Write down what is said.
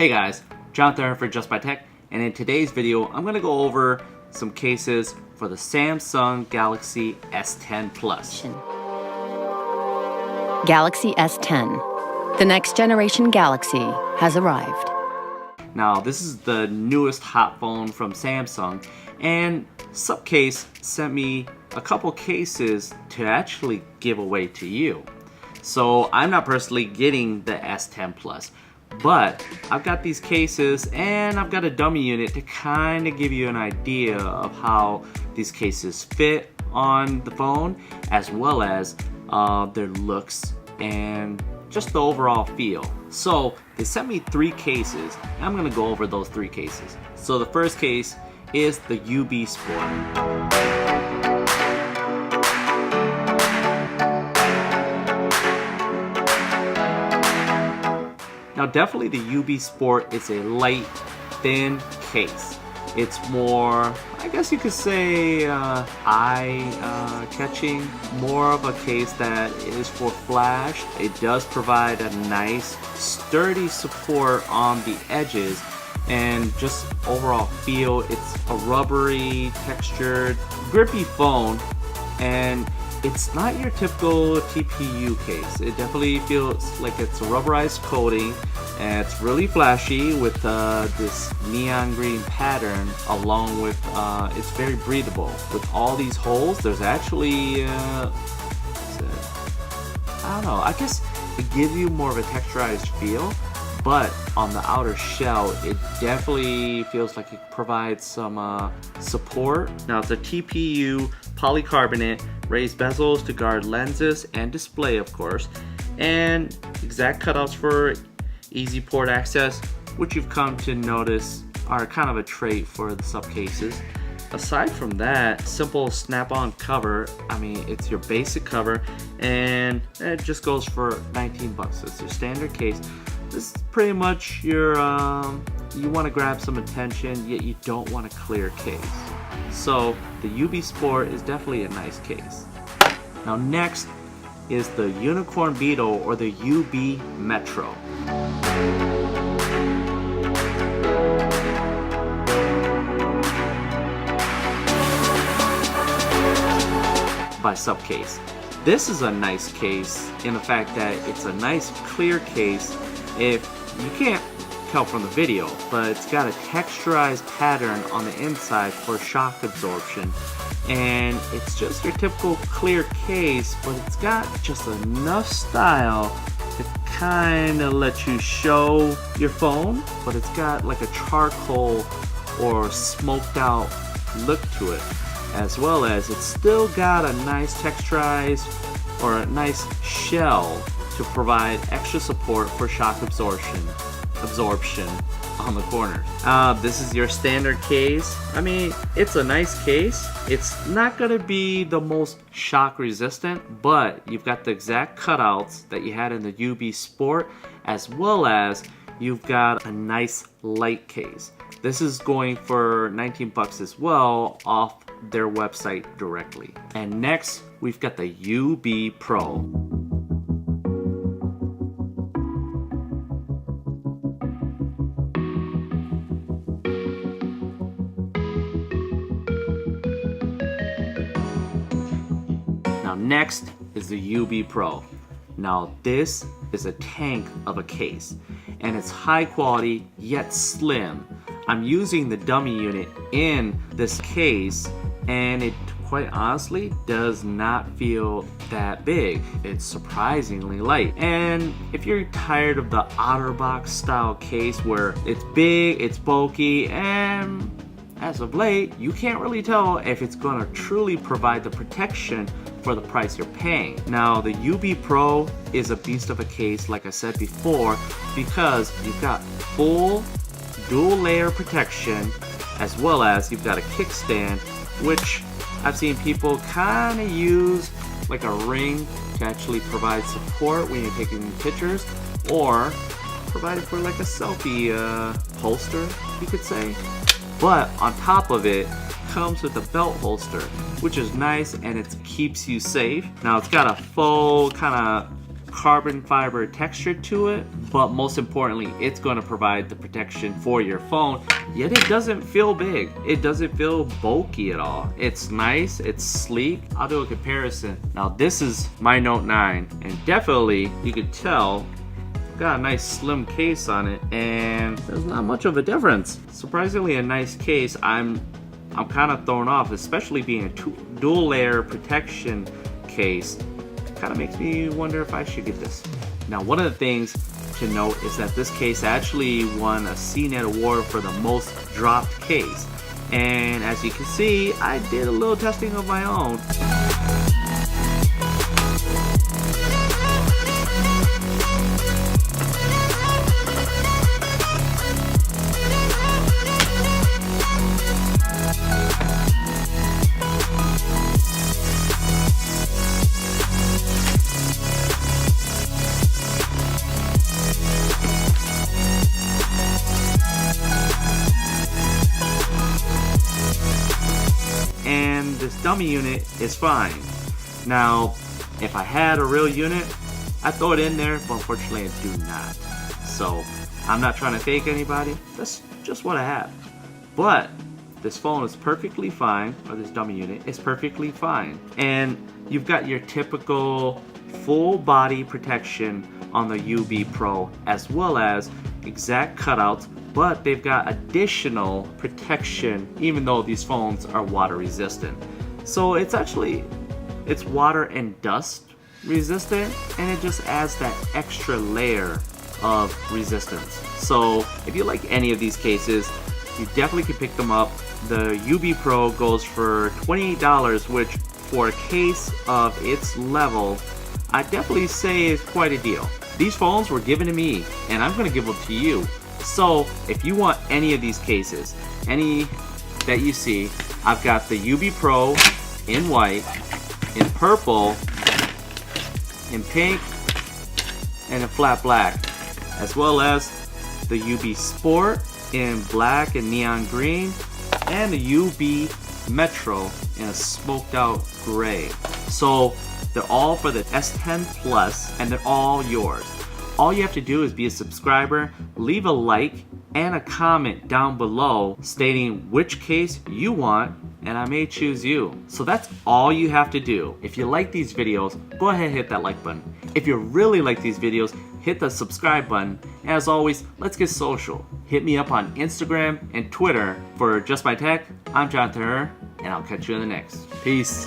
Hey guys, Jonathan for Just Buy Tech, and in today's video I'm going to go over some cases for the Samsung Galaxy S10 Plus. Galaxy S10. The next generation Galaxy has arrived. Now this is the newest hot phone from Samsung, and Supcase sent me a couple cases to actually give away to you. So I'm not personally getting the S10 Plus, but I've got these cases and I've got a dummy unit to kind of give you an idea of how these cases fit on the phone, as well as their looks and just the overall feel. So they sent me 3 cases. I'm gonna go over those 3 cases. So the first case is the UB Sport. Now definitely the UB Sport is a light, thin case. It's more, I guess you could say, eye-catching, more of a case that is for flash. It does provide a nice, sturdy support on the edges, and just overall feel, it's a rubbery, textured, grippy phone, and it's not your typical TPU case. It definitely feels like it's a rubberized coating, and it's really flashy with this neon green pattern, along with it's very breathable. With all these holes, there's actually I don't know, I guess it gives you more of a texturized feel, but on the outer shell it definitely feels like it provides some support. Now it's a TPU polycarbonate, raised bezels to guard lenses and display, of course, and exact cutouts for easy port access, which you've come to notice are kind of a trait for the Sup cases. Aside from that, simple snap-on cover. I mean, it's your basic cover, and it just goes for 19 bucks. It's your standard case. This is pretty much your, you want to grab some attention, yet you don't want a clear case. So the UB Sport is definitely a nice case. Now next is the Unicorn Beetle, or the UB Metro. By Supcase. This is a nice case in the fact that it's a nice clear case. If you can't tell from the video, but it's got a texturized pattern on the inside for shock absorption, and it's just your typical clear case, but it's got just enough style to kind of let you show your phone, but it's got like a charcoal or smoked out look to it, as well as it's still got a nice texturized or a nice shell to provide extra support for shock absorption on the corners. This is your standard case. I mean, it's a nice case. It's not gonna be the most shock resistant, but you've got the exact cutouts that you had in the UB Sport, as well as you've got a nice light case. This is going for 19 bucks as well off their website directly. And next, we've got the UB Pro. Now next is the UB Pro. Now this is a tank of a case, and it's high quality yet slim. I'm using the dummy unit in this case, and it quite honestly does not feel that big. It's surprisingly light. And if you're tired of the OtterBox style case where it's big, it's bulky, and as of late, you can't really tell if it's gonna truly provide the protection for the price you're paying. Now, the UB Pro is a beast of a case, like I said before, because you've got full dual layer protection, as well as you've got a kickstand, which I've seen people kind of use like a ring to actually provide support when you're taking pictures, or provide it for like a selfie holster, you could say. But on top of it comes with a belt holster, which is nice, and it keeps you safe. Now it's got a full kind of carbon fiber texture to it, but most importantly, it's going to provide the protection for your phone, yet it doesn't feel big. It doesn't feel bulky at all. It's nice, it's sleek. I'll do a comparison. Now this is my Note 9, and definitely you could tell got a nice slim case on it, and there's not much of a difference. Surprisingly a nice case. I'm kind of thrown off, especially being a dual layer protection case. Kind of makes me wonder if I should get this. Now one of the things to note is that this case actually won a CNET award for the most dropped case, and as you can see, I did a little testing of my own. And this dummy unit is fine. Now, if I had a real unit, I'd throw it in there, but unfortunately I do not. So, I'm not trying to fake anybody, that's just what I have. But, this phone is perfectly fine, or this dummy unit is perfectly fine. And you've got your typical full body protection on the UB Pro, as well as exact cutouts, but they've got additional protection even though these phones are water resistant. So it's water and dust resistant, and it just adds that extra layer of resistance. So if you like any of these cases, you definitely can pick them up. The UB Pro goes for $28, which for a case of its level, I definitely say is quite a deal. These phones were given to me, and I'm going to give them to you. So if you want any of these cases, any that you see, I've got the UB Pro in white, in purple, in pink, and in flat black, as well as the UB Sport in black and neon green, and the UB Metro in a smoked out gray. So they're all for the S10 Plus, and they're all yours. All you have to do is be a subscriber, leave a like, and a comment down below stating which case you want, and I may choose you. So that's all you have to do. If you like these videos, go ahead and hit that like button. If you really like these videos, hit the subscribe button. As always, let's get social. Hit me up on Instagram and Twitter. For Just My Tech, I'm Jonathan Herr, and I'll catch you in the next. Peace.